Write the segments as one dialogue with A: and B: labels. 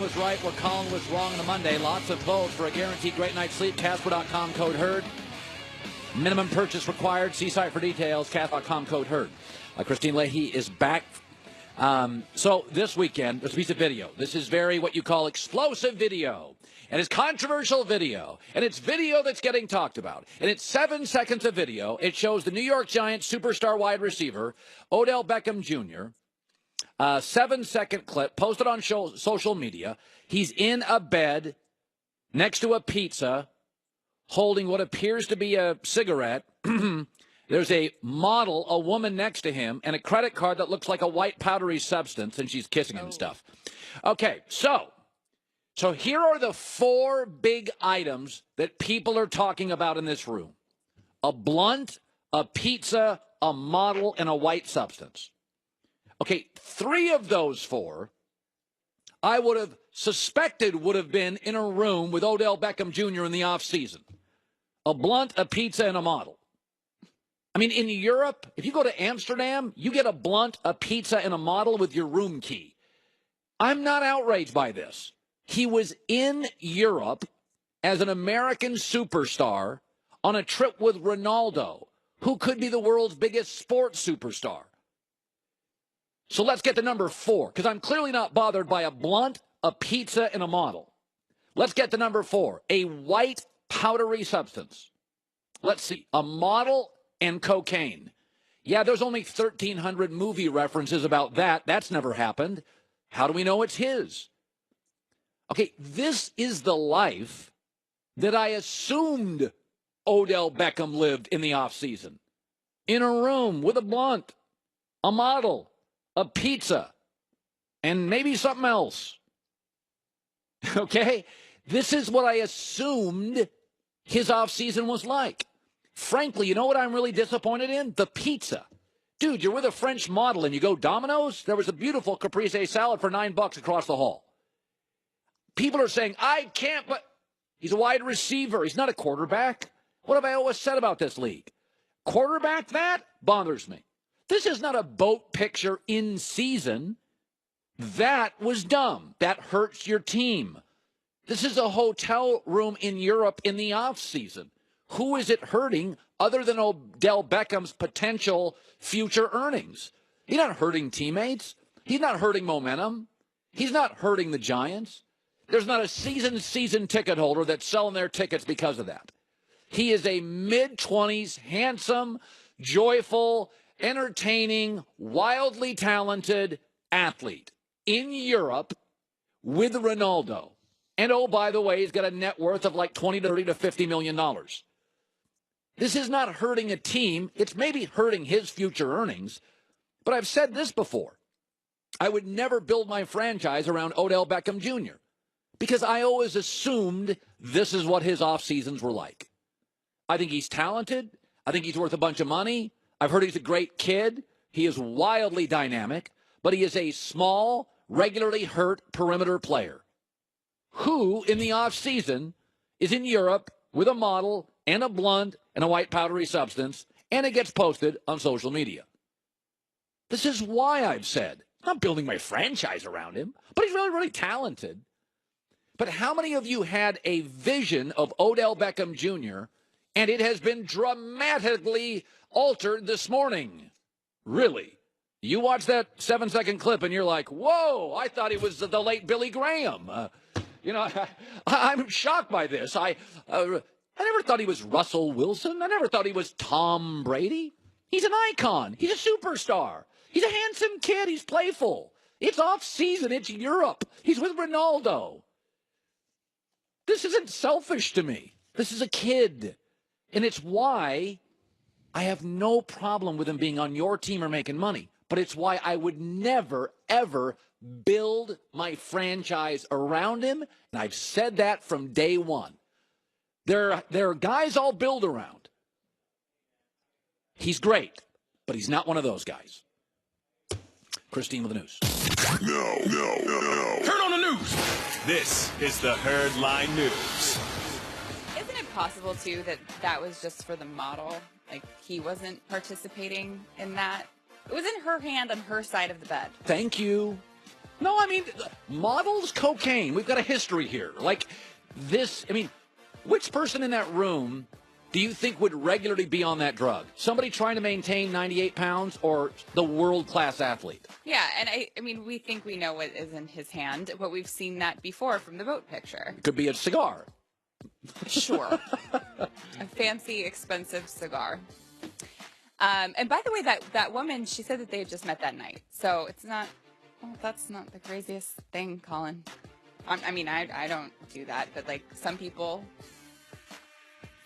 A: was right where Colin was wrong on a Monday. Lots of votes for a guaranteed great night's sleep. Casper.com, code HERD. Minimum purchase required. See site for details. Casper.com, code HERD. Christine Leahy is back. So this weekend, there's a piece of video. This is very what you call explosive video. And it's controversial video. And it's video that's getting talked about. And it's 7 seconds of video. It shows the New York Giants superstar wide receiver, Odell Beckham Jr., 7-second clip posted on social media. He's in a bed next to a pizza holding what appears to be a cigarette. There's a model, a woman next to him, and a credit card that looks like a white powdery substance, and she's kissing him and stuff. Okay, so here are the 4 big items that people are talking about in this room. A blunt, a pizza, a model, and a white substance. Okay, 3 of those 4 I would have suspected would have been in a room with Odell Beckham Jr. in the offseason. A blunt, a pizza, and a model. I mean, in Europe, if you go to Amsterdam, you get a blunt, a pizza, and a model with your room key. I'm not outraged by this. He was in Europe as an American superstar on a trip with Ronaldo, who could be the world's biggest sports superstar. So let's get to number 4, because I'm clearly not bothered by a blunt, a pizza, and a model. Let's get to number 4, a white powdery substance. Let's see, a model and cocaine. Yeah, there's only 1,300 movie references about that. That's never happened. How do we know it's his? Okay, this is the life that I assumed Odell Beckham lived in the offseason. In a room with a blunt, a model, a pizza, and maybe something else. Okay? This is what I assumed his offseason was like. Frankly, you know what I'm really disappointed in? The pizza. Dude, you're with a French model and you go Domino's? There was a beautiful caprese salad for $9 across the hall. People are saying, I can't, but he's a wide receiver. He's not a quarterback. What have I always said about this league? Quarterback, that bothers me. This is not a boat picture in season. That was dumb. That hurts your team. This is a hotel room in Europe in the off season. Who is it hurting other than Odell Beckham's potential future earnings? He's not hurting teammates. He's not hurting momentum. He's not hurting the Giants. There's not a season ticket holder that's selling their tickets because of that. He is a mid-20s, handsome, joyful, entertaining, wildly talented athlete in Europe with Ronaldo. And, oh, by the way, he's got a net worth of like $20 to $30 to $50 million. This is not hurting a team. It's maybe hurting his future earnings. But I've said this before. I would never build my franchise around Odell Beckham Jr. because I always assumed this is what his off seasons were like. I think he's talented. I think he's worth a bunch of money. I've heard he's a great kid. He is wildly dynamic, but he is a small, regularly hurt perimeter player who, in the offseason, is in Europe with a model and a blunt and a white powdery substance, and it gets posted on social media. This is why I've said, I'm not building my franchise around him, but he's really, really talented. But how many of you had a vision of Odell Beckham Jr., and it has been dramatically altered this morning? Really? You watch that 7-second clip and you're like, whoa, I thought he was the late Billy Graham. I'm shocked by this. I never thought he was Russell Wilson. I never thought he was Tom Brady. He's an icon. He's a superstar. He's a handsome kid. He's playful. It's off season. It's Europe. He's with Ronaldo. This isn't selfish to me. This is a kid. And it's why I have no problem with him being on your team or making money. But it's why I would never, ever build my franchise around him. And I've said that from day one. There are guys I'll build around. He's great, but he's not one of those guys. Christine with the news.
B: No. Turn on the news. This is the Herd Line News.
C: Isn't it possible, too, that was just for the model? Like, he wasn't participating in that? It was in her hand on her side of the bed.
A: Thank you. No, I mean, models cocaine. We've got a history here. Like this, I mean, which person in that room do you think would regularly be on that drug? Somebody trying to maintain 98 pounds or the world-class athlete?
C: Yeah, and I mean, we think we know what is in his hand, but we've seen that before from the boat picture.
A: Could be a cigar.
C: Sure. A fancy, expensive cigar. And by the way, that woman, she said that they had just met that night. So it's not, well, that's not the craziest thing, Colin. I mean, I don't do that, but like some people.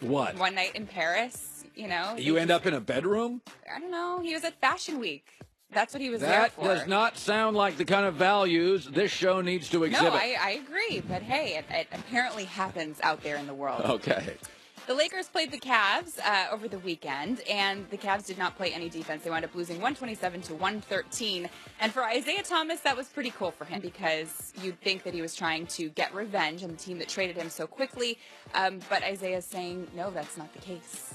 A: What?
C: One night in Paris, you know.
A: You end up in a bedroom?
C: I don't know. He was at Fashion Week. That's what he was there
A: That
C: for.
A: does not sound like the kind of values this show needs to exhibit.
C: No, I agree. But hey, it apparently happens out there in the world.
A: Okay.
C: The Lakers played the Cavs over the weekend, and the Cavs did not play any defense. They wound up losing 127 to 113. And for Isaiah Thomas, that was pretty cool for him because you'd think that he was trying to get revenge on the team that traded him so quickly. But Isaiah's saying, no, that's not the case.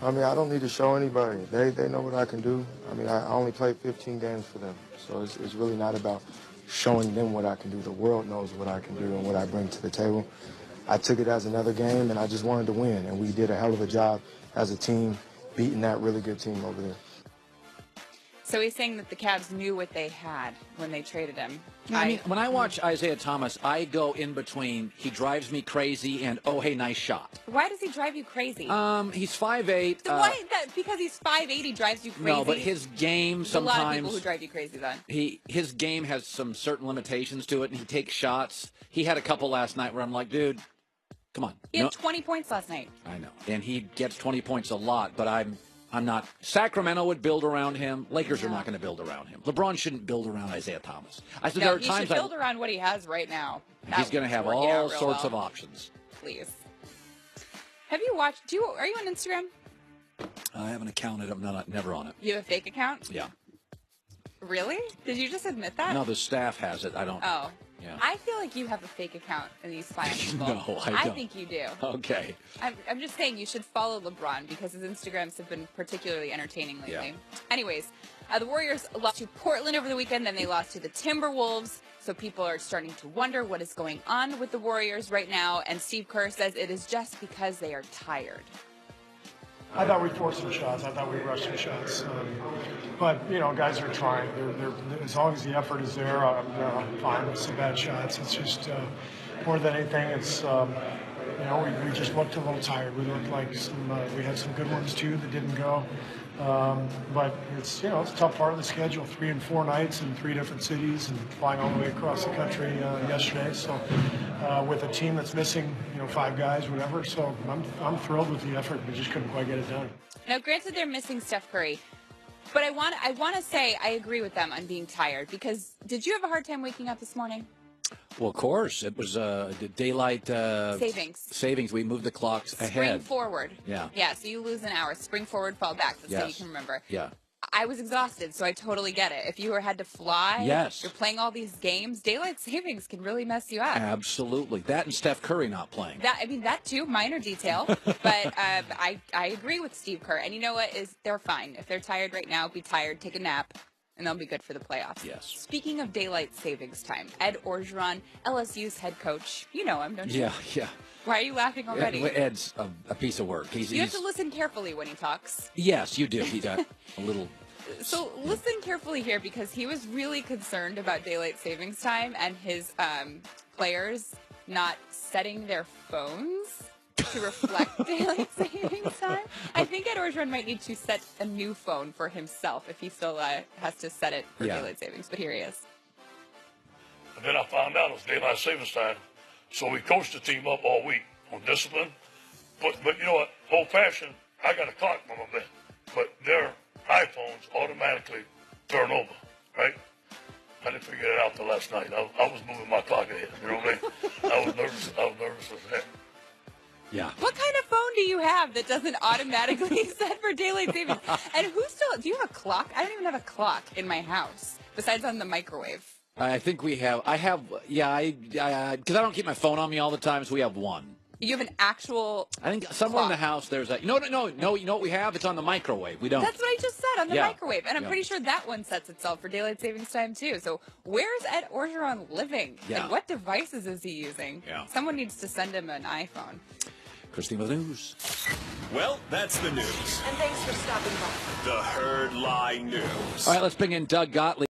D: I mean, I don't need to show anybody. They know what I can do. I mean, I only played 15 games for them. So it's really not about showing them what I can do. The world knows what I can do and what I bring to the table. I took it as another game, and I just wanted to win. And we did a hell of a job as a team beating that really good team over there.
C: So he's saying that the Cavs knew what they had when they traded him.
A: I mean, when I watch Isaiah Thomas, I go in between he drives me crazy and, oh, hey, nice shot.
C: Why does he drive you crazy?
A: He's 5'8".
C: Why because he's 5'8", he drives you crazy?
A: No, but his game sometimes.
C: A lot of people who drive you crazy then.
A: His game has some certain limitations to it, and he takes shots. He had a couple last night where I'm like, dude, come on.
C: He had 20 points last night.
A: I know, and he gets 20 points a lot, but I'm not. Sacramento would build around him. Lakers are not going to build around him. LeBron shouldn't build around Isaiah Thomas. I said there are
C: he
A: times
C: should build around what he has right now.
A: He's going to have all sorts of options.
C: Please. Have you watched? Are you on Instagram?
A: I have an account. I'm never on it.
C: You have a fake account?
A: Yeah.
C: Really? Did you just admit that?
A: No, the staff has it. I don't.
C: Oh.
A: Yeah.
C: I feel like you have a fake account and you spy on people.
A: No, I don't.
C: I think you do.
A: Okay.
C: I'm just saying you should follow LeBron because his Instagrams have been particularly entertaining lately.
A: Yeah.
C: Anyways, the Warriors lost to Portland over the weekend, then they lost to the Timberwolves. So people are starting to wonder what is going on with the Warriors right now. And Steve Kerr says it is just because they are tired.
E: I thought we forced some shots. I thought we rushed some shots. But, you know, guys are trying. They're, as long as the effort is there, I'm fine with some bad shots. It's just more than anything, it's, you know, we just looked a little tired. We looked like we had some good ones, too, that didn't go. But it's, you know, it's a tough part of the schedule, 3 and 4 nights in 3 different cities and flying all the way across the country yesterday. So with a team that's missing, you know, 5 guys, whatever. So I'm thrilled with the effort. We just couldn't quite get it done.
C: Now, granted, they're missing Steph Curry, but I want to say I agree with them on being tired because did you have a hard time waking up this morning?
A: Well, of course. It was daylight savings. We moved the clocks ahead.
C: Spring forward.
A: Yeah.
C: Yeah, so you lose an hour. Spring forward, fall back. That's how you can remember.
A: Yeah.
C: I was exhausted, so I totally get it. If you had to fly,
A: yes,
C: you're playing all these games, daylight savings can really mess you up.
A: Absolutely. That and Steph Curry not playing.
C: That too, minor detail. But I agree with Steve Kerr. And you know what? They're fine. If they're tired right now, be tired, take a nap. And they'll be good for the playoffs.
A: Yes.
C: Speaking of daylight savings time, Ed Orgeron, LSU's head coach. You know him, don't you?
A: Yeah.
C: Why are you laughing already?
A: Ed's a piece of work.
C: You have to listen carefully when he talks.
A: Yes, you do. He got a little...
C: So listen carefully here because he was really concerned about daylight savings time and his players not setting their phones to reflect daylight savings time. I think Ed Orgeron might need to set a new phone for himself if he still has to set it for daylight savings. But here he is.
F: And then I found out it was daylight savings time, so we coached the team up all week on discipline. But you know what? Old fashioned, I got a clock on my bed, but their iPhones automatically turn over, right? I didn't figure it out till last night. I was moving my clock ahead. You know what I mean? I was nervous as heck.
A: Yeah.
C: What kind of phone do you have that doesn't automatically set for daylight savings? And do you have a clock? I don't even have a clock in my house besides on the microwave.
A: I think we have. Because I don't keep my phone on me all the time, so we have one.
C: You have an actual.
A: I think somewhere in the
C: clock.
A: house there's a. No. You know what we have? It's on the microwave. We don't.
C: That's what I just said on the
A: Yeah.
C: microwave, and I'm
A: Yeah.
C: pretty sure that one sets itself for daylight savings time too. So where's Ed Orgeron living?
A: Yeah.
C: And what devices is he using?
A: Yeah.
C: Someone needs to send him an iPhone.
A: Christine with the news.
B: Well, that's the news.
G: And thanks for stopping by.
B: The Herd Lie News.
A: All right, let's bring in Doug Gottlieb.